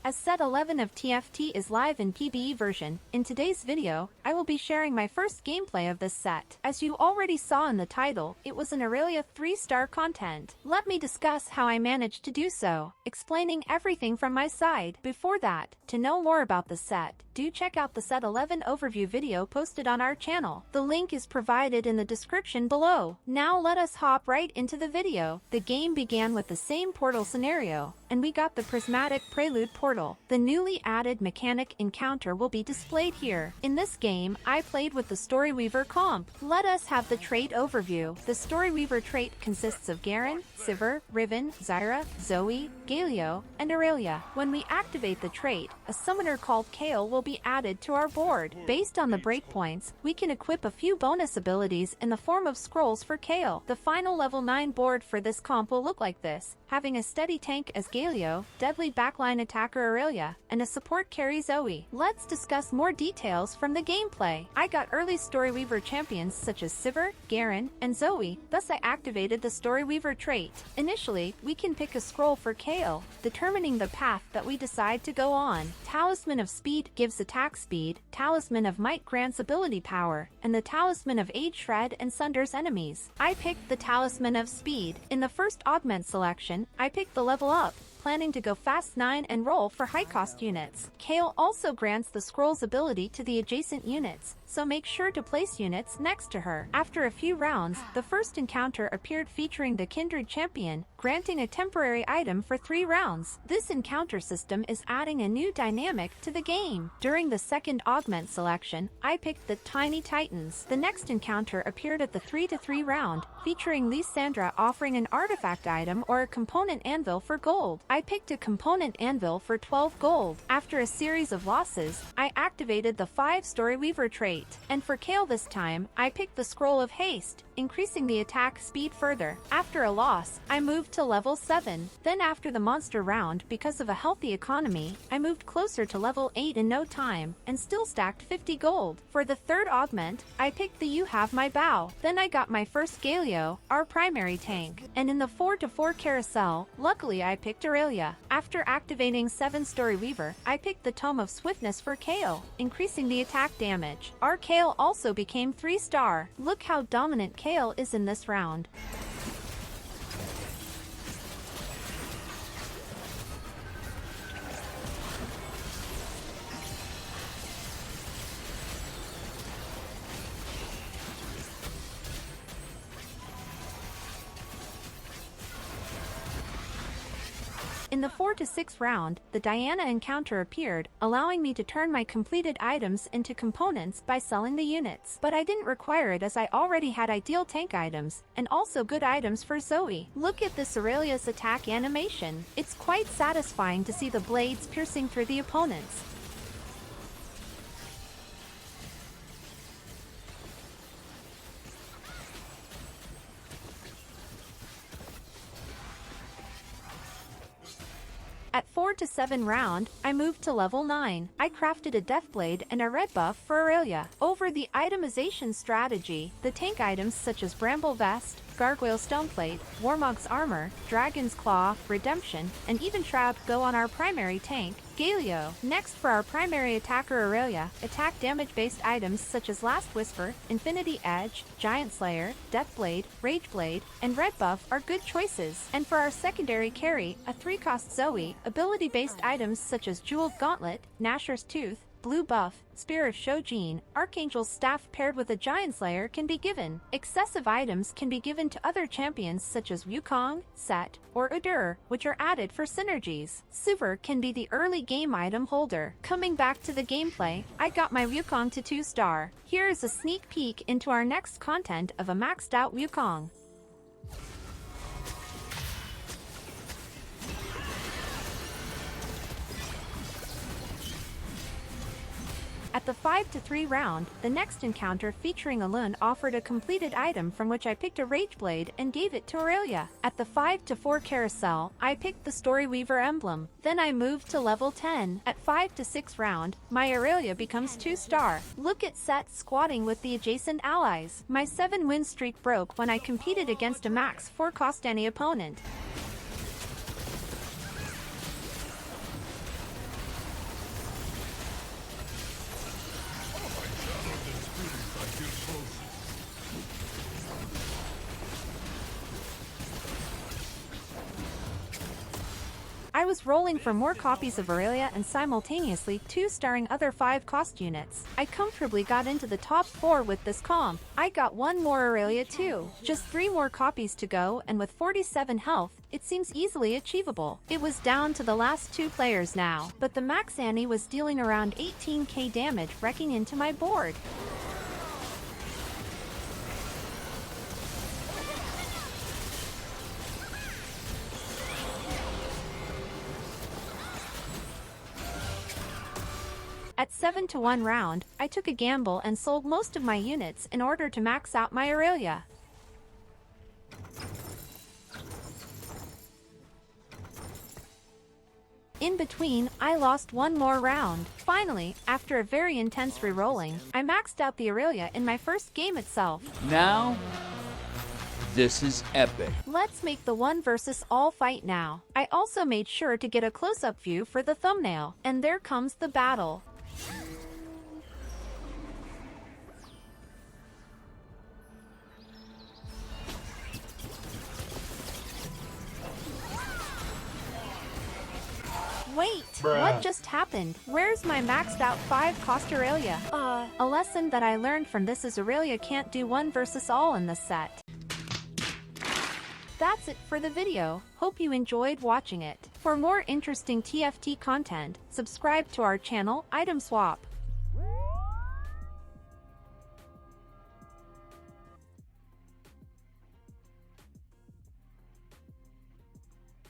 as Set 11 of TFT is live in PBE version. In today's video, I will be sharing my first gameplay of this set. As you already saw in the title, it was an Aurelia 3-star content. Let me discuss how I managed to do so, explaining everything from my side. Before that, to know more about the set, do check out the Set 11 overview video posted on our channel. The link is provided in the description below. Now let us hop right into the video. The game began with the same portal scenario, and we got the prismatic prelude portal. The newly added mechanic encounter will be displayed here. In this game, I played with the Storyweaver comp. Let us have the trait overview. The Storyweaver trait consists of Garen, Sivir, Riven, Zyra, Zoe, Galio, and Irelia. When we activate the trait, a summoner called Kale will be added to our board. Based on the breakpoints, we can equip a few bonus abilities in the form of scrolls for Kale. The final level 9 board for this comp will look like this, having a steady tank as Galio, deadly backline attacker Aurelia, and a support carry Zoe. Let's discuss more details from the gameplay. I got early Storyweaver champions such as Sivir, Garen, and Zoe, thus I activated the Storyweaver trait. Initially, we can pick a scroll for Kale, determining the path that we decide to go on. Talisman of Speed gives attack speed, Talisman of Might grants ability power, and the Talisman of Age Shred and sunders enemies. I picked the Talisman of Speed. In the first augment selection, I picked the level up, planning to go fast 9 and roll for high-cost units. Kale also grants the scroll's ability to the adjacent units, so make sure to place units next to her. After a few rounds, the first encounter appeared featuring the Kindred champion, granting a temporary item for 3 rounds. This encounter system is adding a new dynamic to the game. During the second augment selection, I picked the Tiny Titans. The next encounter appeared at the 3-3 round, featuring Lysandra offering an artifact item or a component anvil for gold. I picked a component anvil for 12 gold. After a series of losses, I activated the 5 Storyweaver trait. And for Kale this time, I picked the Scroll of Haste, increasing the attack speed further. After a loss, I moved to level 7. Then after the monster round, because of a healthy economy, I moved closer to level 8 in no time, and still stacked 50 gold. For the third augment, I picked the You Have My Bow. Then I got my first Galio, our primary tank. And in the 4-4 carousel, luckily I picked Aurelia. After activating 7 Storyweaver, I picked the Tome of Swiftness for Kale, increasing the attack damage. Our Kale also became 3-star. Look how dominant Kale is in this round. In the 4-6 round, the Diana encounter appeared, allowing me to turn my completed items into components by selling the units. But I didn't require it as I already had ideal tank items, and also good items for Zoe. Look at this Aurelia's attack animation. It's quite satisfying to see the blades piercing through the opponents. At 4-7 round, I moved to level 9. I crafted a Deathblade and a red buff for Aurelia. Over the itemization strategy, the tank items such as Bramble Vest, Gargoyle Stoneplate, Warmog's Armor, Dragon's Claw, Redemption, and even Shroud go on our primary tank, Galio. Next for our primary attacker Aurelia, attack damage-based items such as Last Whisper, Infinity Edge, Giant Slayer, Deathblade, Rageblade, and Red Buff are good choices. And for our secondary carry, a 3-cost Zoe, ability-based items such as Jeweled Gauntlet, Gnasher's Tooth, Blue Buff, Spear of Shojin, Archangel's Staff paired with a Giant Slayer can be given. Excessive items can be given to other champions such as Wukong, Set, or Udyr, which are added for synergies. Sivir can be the early game item holder. Coming back to the gameplay, I got my Wukong to 2-star. Here is a sneak peek into our next content of a maxed out Wukong. At the 5-3 round, the next encounter featuring Alun offered a completed item from which I picked a Rageblade and gave it to Aurelia. At the 5-4 carousel, I picked the Storyweaver emblem. Then I moved to level 10. At 5-6 round, my Aurelia becomes 2-star. Look at Set squatting with the adjacent allies. My 7-win streak broke when I competed against a max 4-cost any opponent. was rolling for more copies of Aurelia and simultaneously 2-starring other 5 cost units. I comfortably got into the top 4 with this comp. I got 1 more Aurelia too. Just 3 more copies to go, and with 47 health, it seems easily achievable. It was down to the last 2 players now, but the max Annie was dealing around 18k damage, wrecking into my board. At 7-1 round, I took a gamble and sold most of my units in order to max out my Aurelia. In between, I lost 1 more round. Finally, after a very intense rerolling, I maxed out the Aurelia in my first game itself. Now, this is epic. Let's make the 1 versus all fight now. I also made sure to get a close-up view for the thumbnail, and there comes the battle. Wait, what just happened? Where's my maxed out 5 cost Aurelia? A lesson that I learned from this is Aurelia can't do 1 versus all in this set. That's it for the video. Hope you enjoyed watching it. For more interesting TFT content, subscribe to our channel, Item Swap.